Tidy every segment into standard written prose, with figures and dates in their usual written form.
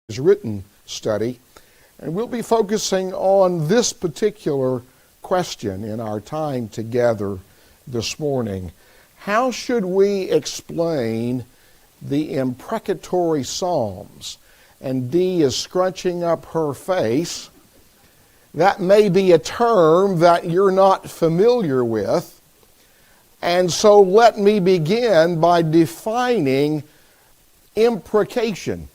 His written study, and we'll be focusing on this particular question in our time together this morning. How should we explain the imprecatory Psalms? And Dee is scrunching up her face. That may be a term that you're not familiar with. And so let me begin by defining imprecation.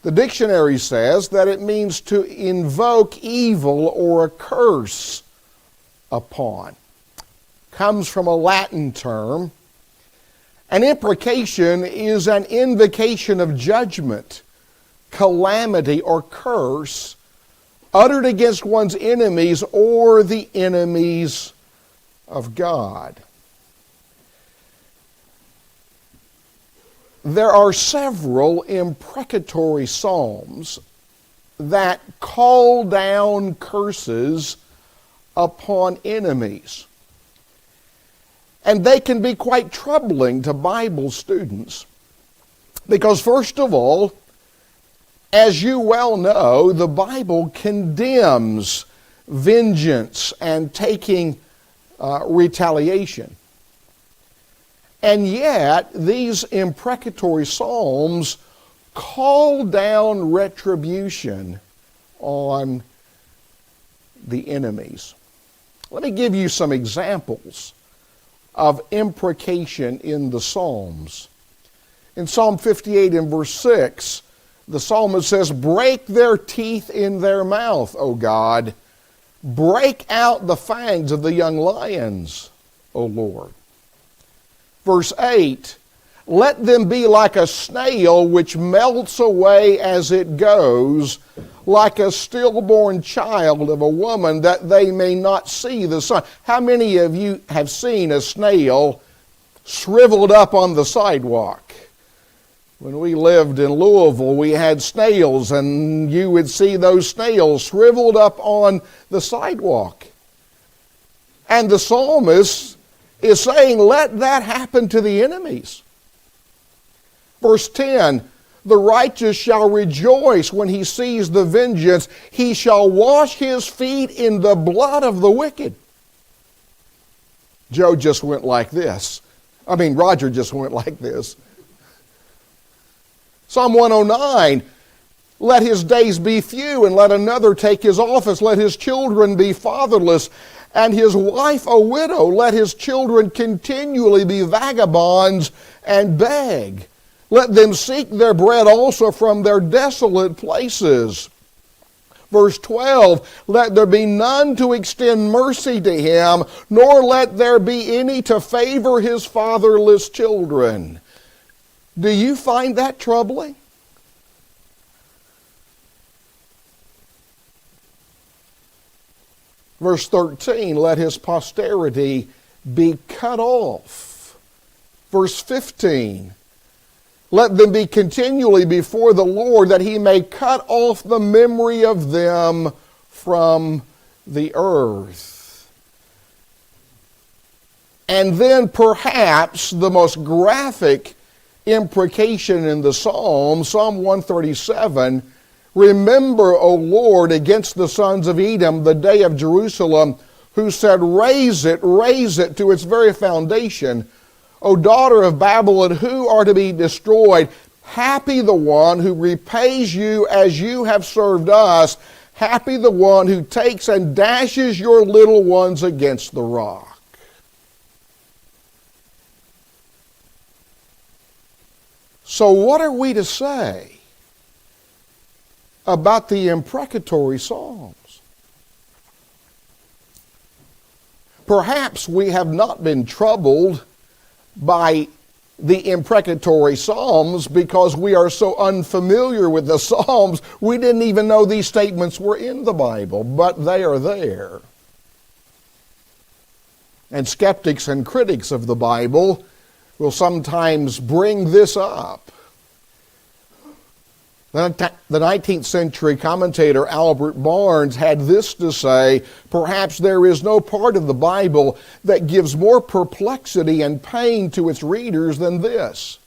The dictionary says that it means to invoke evil or a curse upon. Comes from a Latin term. An imprecation is an invocation of judgment, calamity, or curse uttered against one's enemies or the enemies of God. There are several imprecatory psalms that call down curses upon enemies. And they can be quite troubling to Bible students because, first of all, as you well know, the Bible condemns vengeance and taking retaliation. And yet, these imprecatory psalms call down retribution on the enemies. Let me give you some examples of imprecation in the Psalms. In Psalm 58 and verse 6, the psalmist says, "Break their teeth in their mouth, O God. Break out the fangs of the young lions, O Lord." Verse 8, "Let them be like a snail which melts away as it goes, like a stillborn child of a woman, that they may not see the sun." How many of you have seen a snail shriveled up on the sidewalk? When we lived in Louisville, we had snails, and you would see those snails shriveled up on the sidewalk. And the psalmist is saying, let that happen to the enemies. Verse 10, "The righteous shall rejoice when he sees the vengeance. He shall wash his feet in the blood of the wicked." Roger just went like this. Psalm 109, "Let his days be few, and let another take his office. Let his children be fatherless, and his wife a widow. Let his children continually be vagabonds and beg. Let them seek their bread also from their desolate places." Verse 12, "Let there be none to extend mercy to him, nor let there be any to favor his fatherless children." Do you find that troubling? Verse 13, "Let his posterity be cut off." Verse 15, "Let them be continually before the Lord, that he may cut off the memory of them from the earth." And then perhaps the most graphic imprecation in the Psalm, Psalm 137, "Remember, O Lord, against the sons of Edom, the day of Jerusalem, who said, raise it to its very foundation. O daughter of Babylon, who are to be destroyed? Happy the one who repays you as you have served us. Happy the one who takes and dashes your little ones against the rock." So what are we to say about the imprecatory Psalms? Perhaps we have not been troubled by the imprecatory Psalms because we are so unfamiliar with the Psalms, we didn't even know these statements were in the Bible, but they are there. And skeptics and critics of the Bible will sometimes bring this up. The 19th century commentator Albert Barnes had this to say, "Perhaps there is no part of the Bible that gives more perplexity and pain to its readers than this.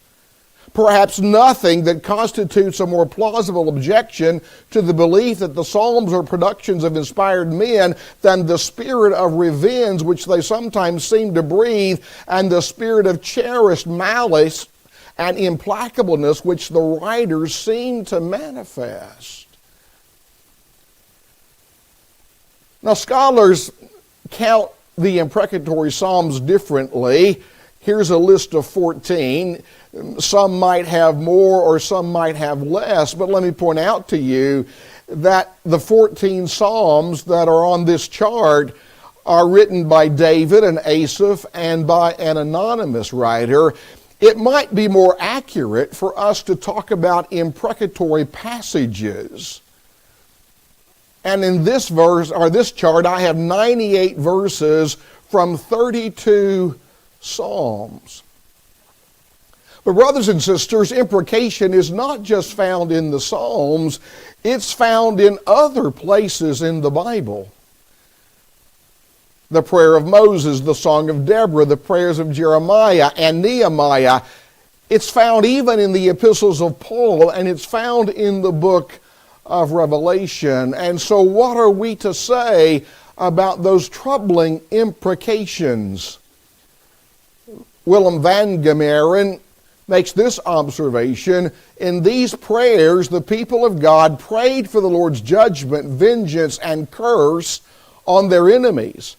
perhaps nothing that constitutes a more plausible objection to the belief that the Psalms are productions of inspired men than the spirit of revenge which they sometimes seem to breathe, and the spirit of cherished malice and implacableness which the writers seem to manifest. Now, scholars count the imprecatory Psalms differently. Here's a list of 14. Some might have more or some might have less, but let me point out to you that the 14 Psalms that are on this chart are written by David and Asaph and by an anonymous writer. It might be more accurate for us to talk about imprecatory passages. And in this verse, or this chart, I have 98 verses from 32 Psalms. But brothers and sisters, imprecation is not just found in the Psalms, it's found in other places in the Bible. The prayer of Moses, the song of Deborah, the prayers of Jeremiah and Nehemiah. It's found even in the epistles of Paul, and it's found in the book of Revelation. And so what are we to say about those troubling imprecations? Willem van Gemeren makes this observation: in these prayers, the people of God prayed for the Lord's judgment, vengeance, and curse on their enemies.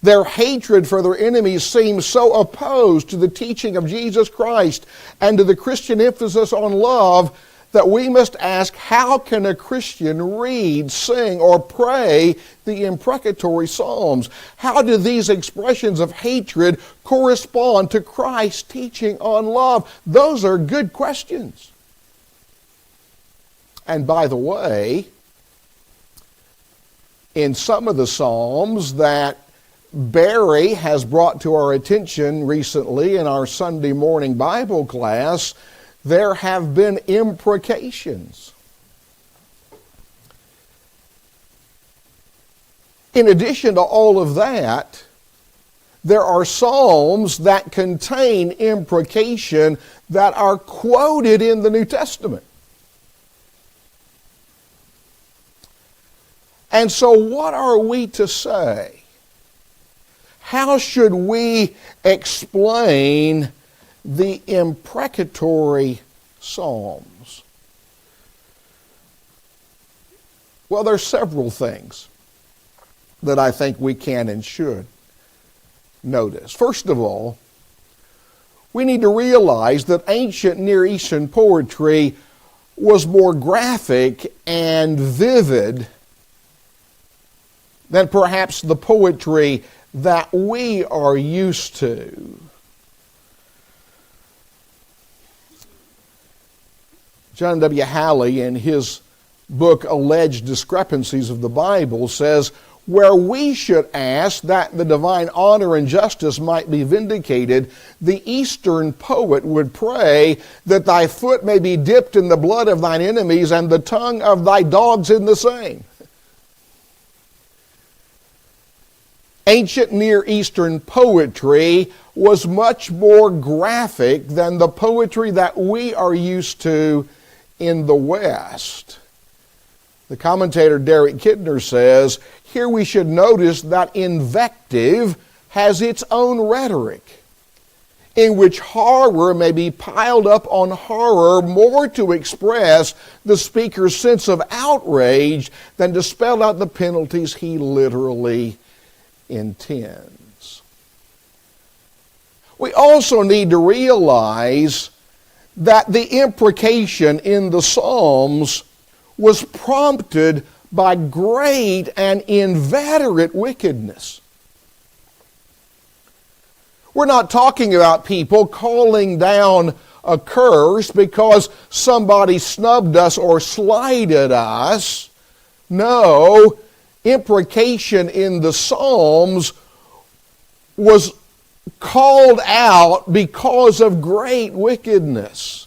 Their hatred for their enemies seems so opposed to the teaching of Jesus Christ and to the Christian emphasis on love that we must ask, how can a Christian read, sing, or pray the imprecatory Psalms? How do these expressions of hatred correspond to Christ's teaching on love? Those are good questions. And by the way, in some of the Psalms that Barry has brought to our attention recently in our Sunday morning Bible class, there have been imprecations. In addition to all of that, there are Psalms that contain imprecation that are quoted in the New Testament. And so what are we to say? How should we explain the imprecatory Psalms? Well, there are several things that I think we can and should notice. First of all, we need to realize that ancient Near Eastern poetry was more graphic and vivid than perhaps the poetry that we are used to. John W. Halley, in his book Alleged Discrepancies of the Bible, says, where we should ask that the divine honor and justice might be vindicated, the Eastern poet would pray that thy foot may be dipped in the blood of thine enemies and the tongue of thy dogs in the same. Ancient Near Eastern poetry was much more graphic than the poetry that we are used to in the West. The commentator Derek Kidner says, here we should notice that invective has its own rhetoric, in which horror may be piled up on horror more to express the speaker's sense of outrage than to spell out the penalties he literally intends. We also need to realize that the imprecation in the Psalms was prompted by great and inveterate wickedness. We're not talking about people calling down a curse because somebody snubbed us or slighted us. No, imprecation in the Psalms was called out because of great wickedness.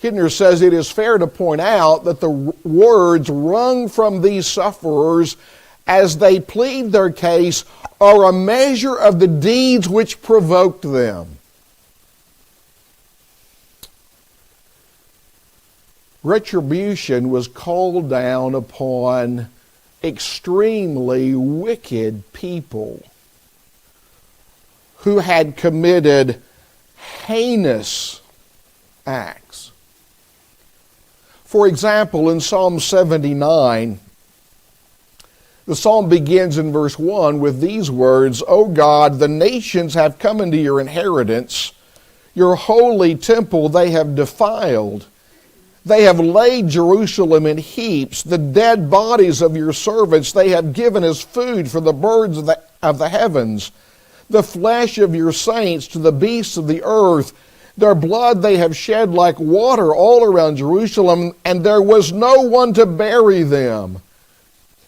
Kidner says it is fair to point out that the words wrung from these sufferers as they plead their case are a measure of the deeds which provoked them. retribution was called down upon extremely wicked people who had committed heinous acts. For example, in Psalm 79, the psalm begins in verse 1 with these words, "O God, the nations have come into your inheritance. Your holy temple they have defiled. They have laid Jerusalem in heaps. The dead bodies of your servants they have given as food for the birds of the heavens. The flesh of your saints to the beasts of the earth. Their blood they have shed like water all around Jerusalem, and there was no one to bury them."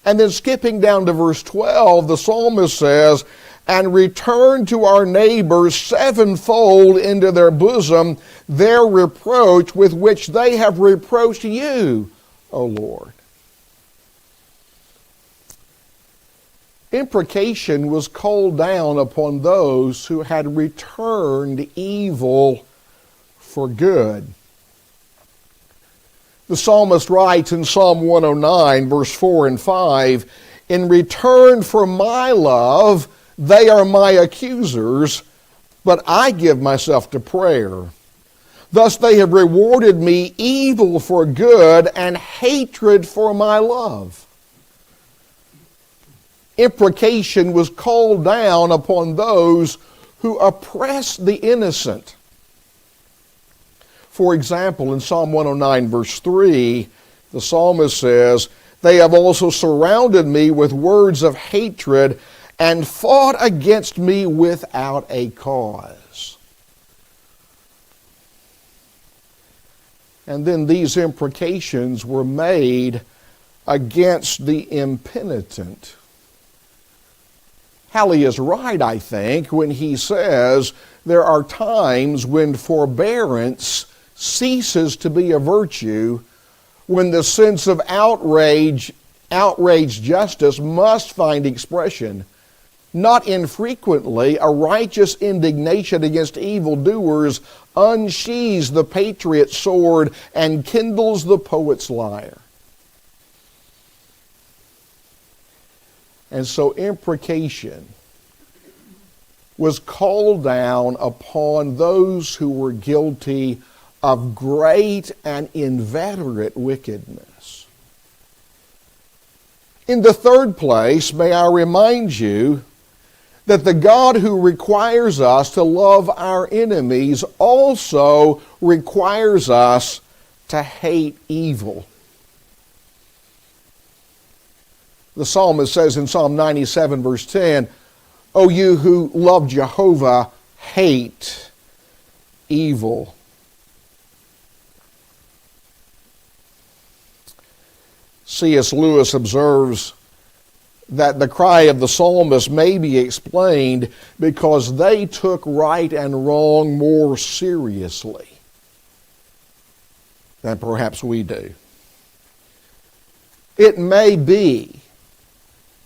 And then skipping down to verse 12, the psalmist says, "And return to our neighbors sevenfold into their bosom their reproach with which they have reproached you, O Lord." Imprecation was called down upon those who had returned evil for good. The psalmist writes in Psalm 109, verse 4 and 5, "In return for my love, they are my accusers, but I give myself to prayer. Thus they have rewarded me evil for good and hatred for my love." Imprecation was called down upon those who oppress the innocent. For example, in Psalm 109, verse 3, the psalmist says, "They have also surrounded me with words of hatred and fought against me without a cause." And then these imprecations were made against the impenitent. Halley is right, I think, when he says there are times when forbearance ceases to be a virtue, when the sense of outraged justice must find expression. Not infrequently, a righteous indignation against evildoers unsheathes the patriot's sword and kindles the poet's lyre. And so imprecation was called down upon those who were guilty of great and inveterate wickedness. In the third place, may I remind you that the God who requires us to love our enemies also requires us to hate evil. The psalmist says in Psalm 97, verse 10, "O you who love Jehovah, hate evil." C.S. Lewis observes that the cry of the psalmist may be explained because they took right and wrong more seriously than perhaps we do. It may be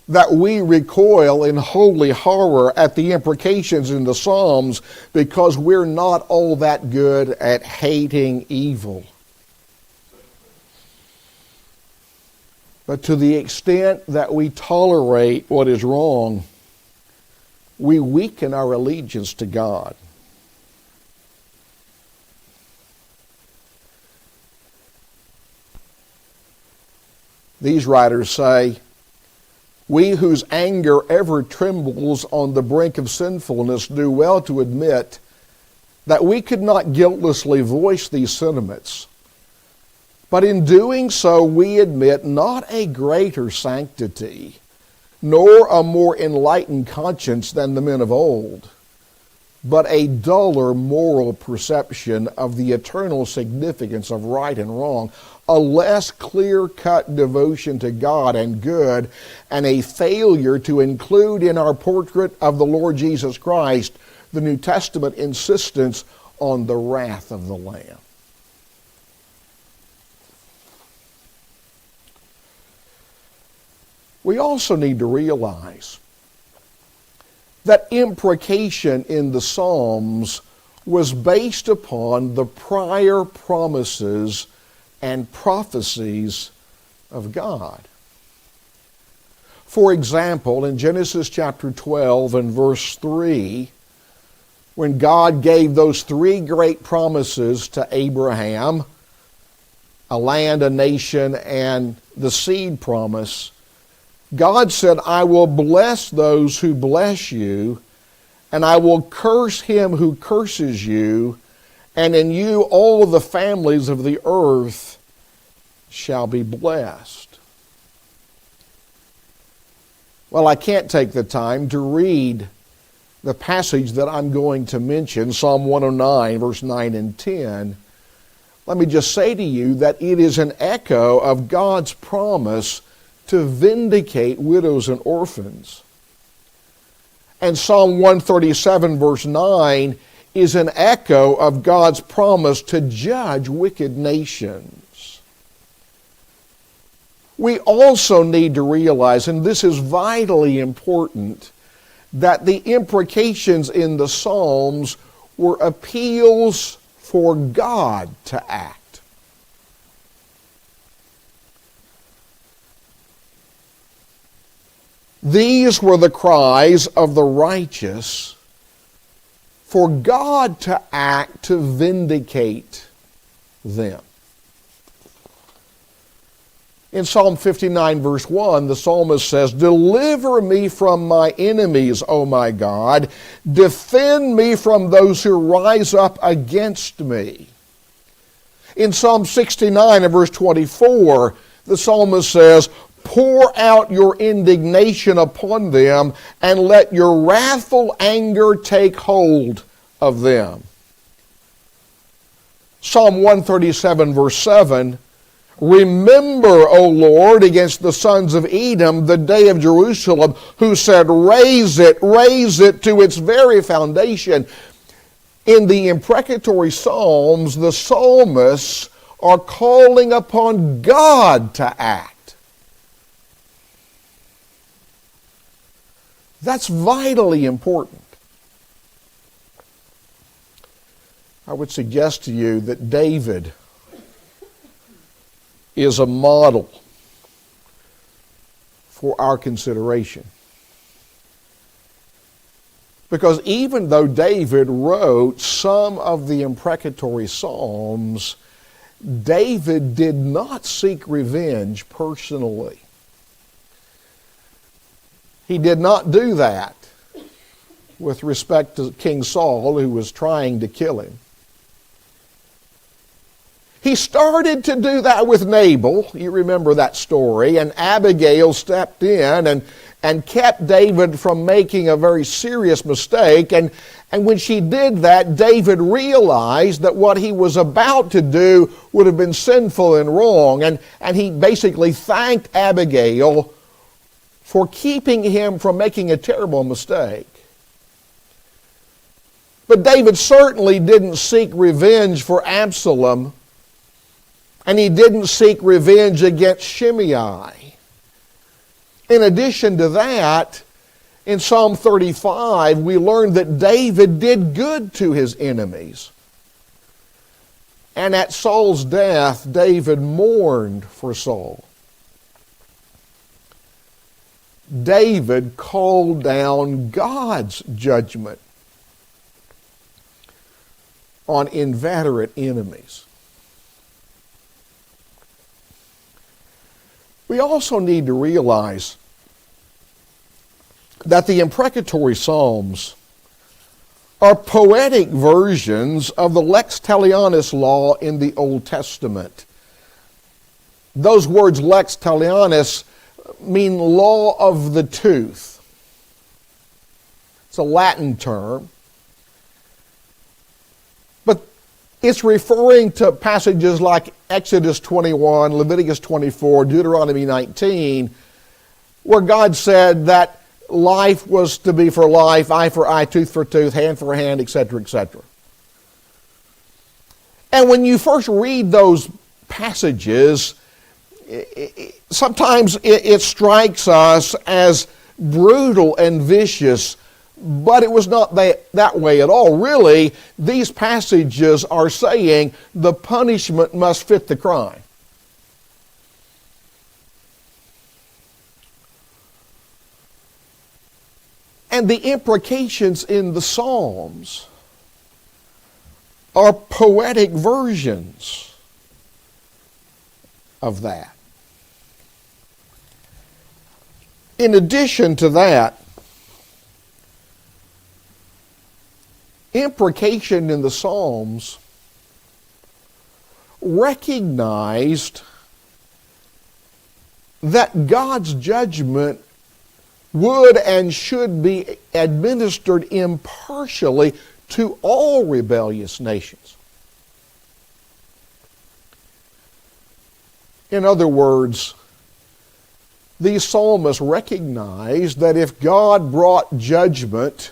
that we recoil in holy horror at the imprecations in the Psalms because we're not all that good at hating evil. But to the extent that we tolerate what is wrong, we weaken our allegiance to God. These writers say, "We whose anger ever trembles on the brink of sinfulness do well to admit that we could not guiltlessly voice these sentiments. But in doing so, we admit not a greater sanctity, nor a more enlightened conscience than the men of old, but a duller moral perception of the eternal significance of right and wrong, a less clear-cut devotion to God and good, and a failure to include in our portrait of the Lord Jesus Christ the New Testament insistence on the wrath of the Lamb." We also need to realize that imprecation in the Psalms was based upon the prior promises and prophecies of God. For example, in Genesis chapter 12 and verse 3, when God gave those three great promises to Abraham, a land, a nation, and the seed promise, God said, I will bless those who bless you, and I will curse him who curses you, and in you all the families of the earth shall be blessed. Well, I can't take the time to read the passage that I'm going to mention, Psalm 109, verse 9 and 10. Let me just say to you that it is an echo of God's promise to vindicate widows and orphans. And Psalm 137, verse 9, is an echo of God's promise to judge wicked nations. We also need to realize, and this is vitally important, that the imprecations in the Psalms were appeals for God to act. These were the cries of the righteous for God to act to vindicate them. In Psalm 59, verse 1, the psalmist says, Deliver me from my enemies, O my God. Defend me from those who rise up against me. In Psalm 69 and verse 24, the psalmist says, Pour out your indignation upon them, and let your wrathful anger take hold of them. Psalm 137, verse 7, Remember, O Lord, against the sons of Edom, the day of Jerusalem, who said, raise it to its very foundation. In the imprecatory psalms, the psalmists are calling upon God to act. That's vitally important. I would suggest to you that David is a model for our consideration. Because even though David wrote some of the imprecatory psalms, David did not seek revenge personally. He did not do that with respect to King Saul, who was trying to kill him. He started to do that with Nabal. You remember that story. And Abigail stepped in and kept David from making a very serious mistake. And when she did that, David realized that what he was about to do would have been sinful and wrong. And he basically thanked Abigail for keeping him from making a terrible mistake. But David certainly didn't seek revenge for Absalom, and he didn't seek revenge against Shimei. In addition to that, in Psalm 35, we learn that David did good to his enemies. And at Saul's death, David mourned for Saul. David called down God's judgment on inveterate enemies. We also need to realize that the imprecatory psalms are poetic versions of the lex talionis law in the Old Testament. Those words lex talionis mean law of the tooth. It's a Latin term. But it's referring to passages like Exodus 21, Leviticus 24, Deuteronomy 19, where God said that life was to be for life, eye for eye, tooth for tooth, hand for hand, etc., etc. And when you first read those passages, sometimes it strikes us as brutal and vicious, but it was not that way at all. Really, these passages are saying the punishment must fit the crime. And the imprecations in the Psalms are poetic versions of that. In addition to that, imprecation in the Psalms recognized that God's judgment would and should be administered impartially to all rebellious nations. In other words, these psalmists recognized that if God brought judgment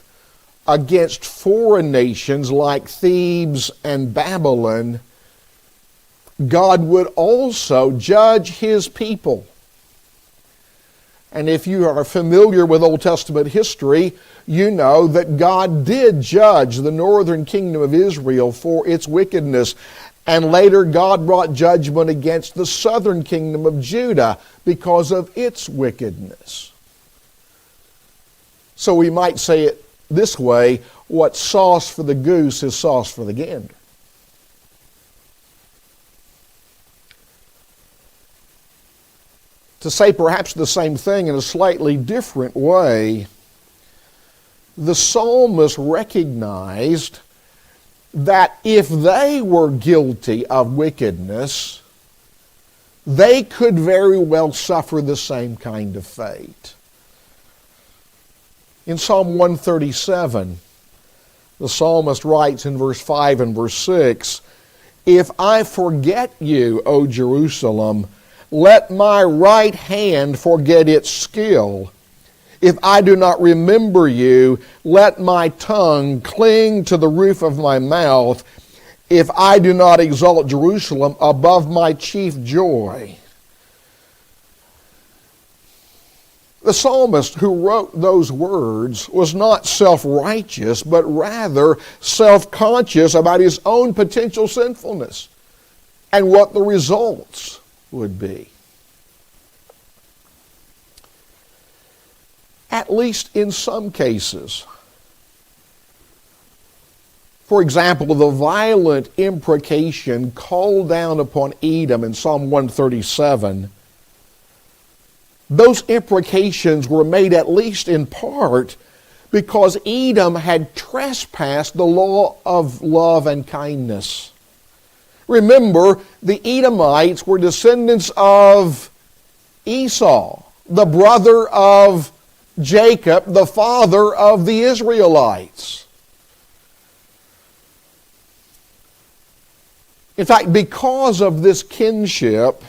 against foreign nations like Thebes and Babylon, God would also judge His people. And if you are familiar with Old Testament history, you know that God did judge the northern kingdom of Israel for its wickedness. And later God brought judgment against the southern kingdom of Judah because of its wickedness. So we might say it this way: what's sauce for the goose is sauce for the gander. To say perhaps the same thing in a slightly different way, the psalmist recognized that if they were guilty of wickedness, they could very well suffer the same kind of fate. In Psalm 137, the psalmist writes in verse 5 and verse 6, "If I forget you, O Jerusalem, let my right hand forget its skill. If I do not remember you, let my tongue cling to the roof of my mouth. If I do not exalt Jerusalem above my chief joy." The psalmist who wrote those words was not self-righteous, but rather self-conscious about his own potential sinfulness and what the results would be. At least in some cases. For example, the violent imprecation called down upon Edom in Psalm 137, those imprecations were made at least in part because Edom had trespassed the law of love and kindness. Remember, the Edomites were descendants of Esau, the brother of Jacob, the father of the Israelites. In fact, because of this kinship,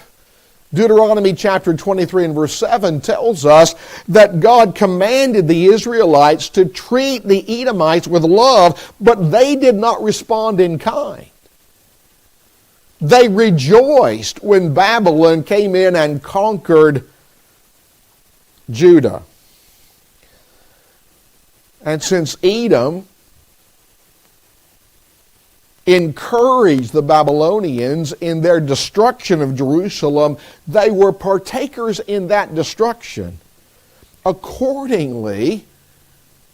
Deuteronomy chapter 23 and verse 7 tells us that God commanded the Israelites to treat the Edomites with love, but they did not respond in kind. They rejoiced when Babylon came in and conquered Judah. And since Edom encouraged the Babylonians in their destruction of Jerusalem, they were partakers in that destruction. Accordingly,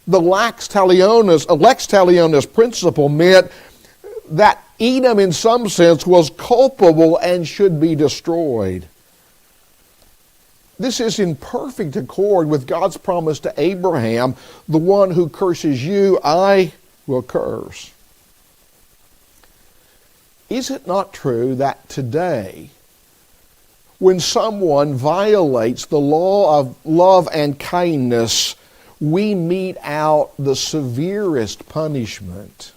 the lex talionis principle meant that Edom in some sense was culpable and should be destroyed. This is in perfect accord with God's promise to Abraham, "The one who curses you, I will curse." Is it not true that today, when someone violates the law of love and kindness, we mete out the severest punishment?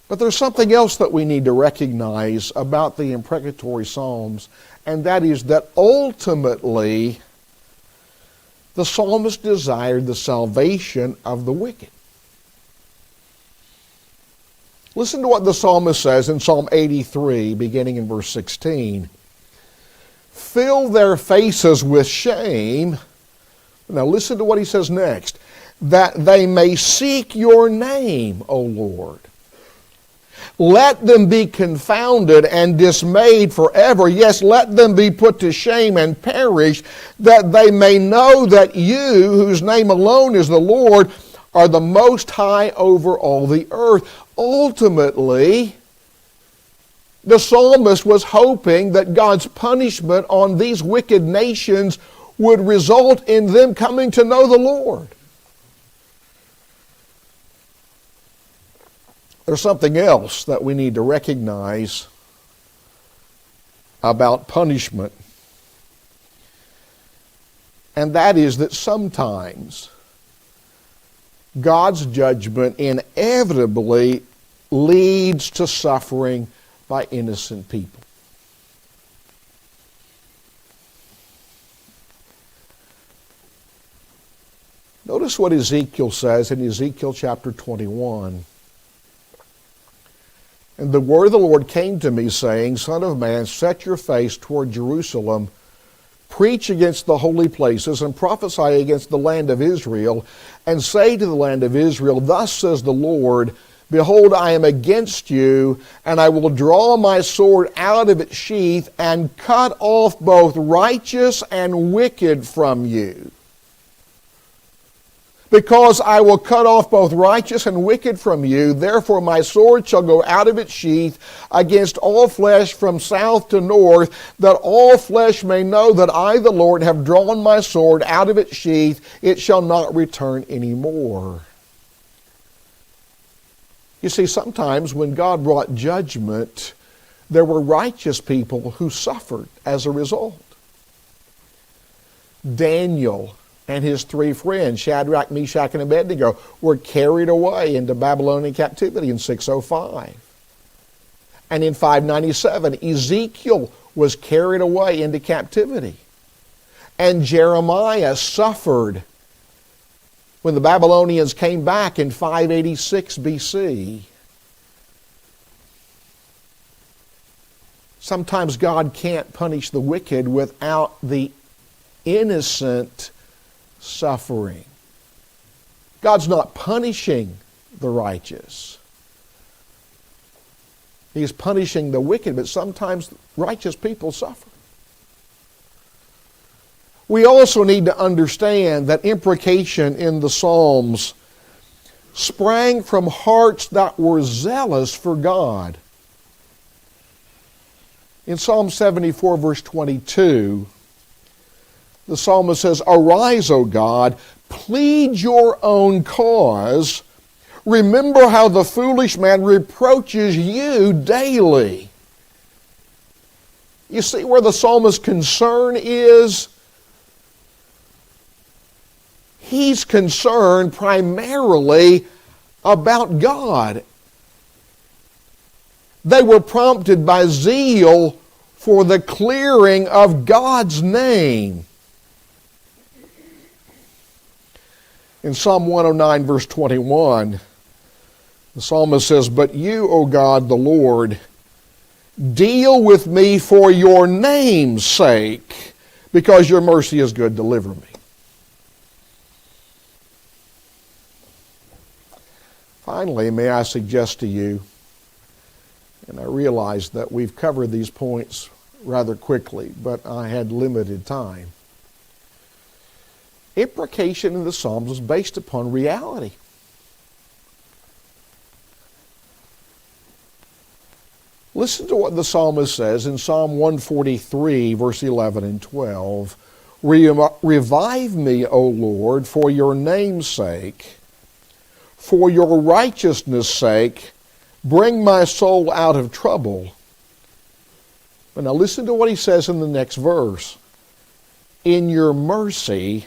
But there's something else that we need to recognize about the imprecatory Psalms, and that is that ultimately the psalmist desired the salvation of the wicked. Listen to what the psalmist says in Psalm 83, beginning in verse 16. "Fill their faces with shame." Now listen to what he says next. "That they may seek your name, O Lord. Let them be confounded and dismayed forever. Yes, let them be put to shame and perish, that they may know that you, whose name alone is the Lord, are the Most High over all the earth. Ultimately, the psalmist was hoping that God's punishment on these wicked nations would result in them coming to know the Lord. There's something else that we need to recognize about punishment, and that is that sometimes God's judgment inevitably leads to suffering by innocent people. Notice what Ezekiel says in Ezekiel chapter 21. And the word of the Lord came to me, saying, Son of man, set your face toward Jerusalem, preach against the holy places, and prophesy against the land of Israel, and say to the land of Israel, Thus says the Lord, Behold, I am against you, and I will draw my sword out of its sheath, and cut off both righteous and wicked from you. Because I will cut off both righteous and wicked from you, therefore my sword shall go out of its sheath against all flesh from south to north, that all flesh may know that I, the Lord, have drawn my sword out of its sheath. It shall not return any more. You see, sometimes when God brought judgment, there were righteous people who suffered as a result. Daniel and his three friends, Shadrach, Meshach, and Abednego, were carried away into Babylonian captivity in 605. And in 597, Ezekiel was carried away into captivity. And Jeremiah suffered when the Babylonians came back in 586 BC. Sometimes God can't punish the wicked without the innocent suffering. God's not punishing the righteous. He's punishing the wicked, but sometimes righteous people suffer. We also need to understand that imprecation in the Psalms sprang from hearts that were zealous for God. In Psalm 74, verse 22, the psalmist says, Arise, O God, plead your own cause. Remember how the foolish man reproaches you daily. You see where the psalmist's concern is? He's concerned primarily about God. They were prompted by zeal for the clearing of God's name. In Psalm 109, verse 21, the psalmist says, But you, O God, the Lord, deal with me for your name's sake, because your mercy is good, deliver me. Finally, may I suggest to you, and I realize that we've covered these points rather quickly, but I had limited time. Imprecation in the Psalms is based upon reality. Listen to what the psalmist says in Psalm 143, verse 11 and 12. Revive me, O Lord, for your name's sake. For your righteousness' sake, bring my soul out of trouble. But now listen to what he says in the next verse. In your mercy,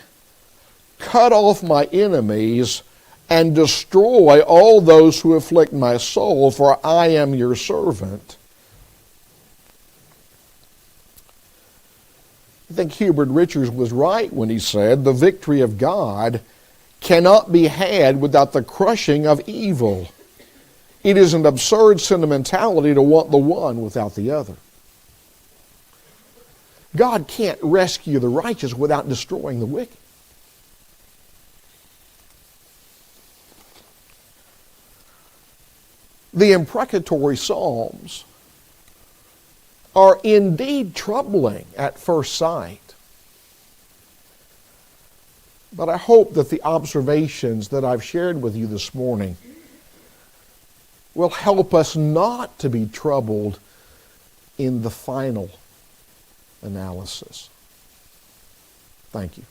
cut off my enemies and destroy all those who afflict my soul, for I am your servant. I think Hubert Richards was right when he said, the victory of God cannot be had without the crushing of evil. It is an absurd sentimentality to want the one without the other. God can't rescue the righteous without destroying the wicked. The imprecatory Psalms are indeed troubling at first sight. But I hope that the observations that I've shared with you this morning will help us not to be troubled in the final analysis. Thank you.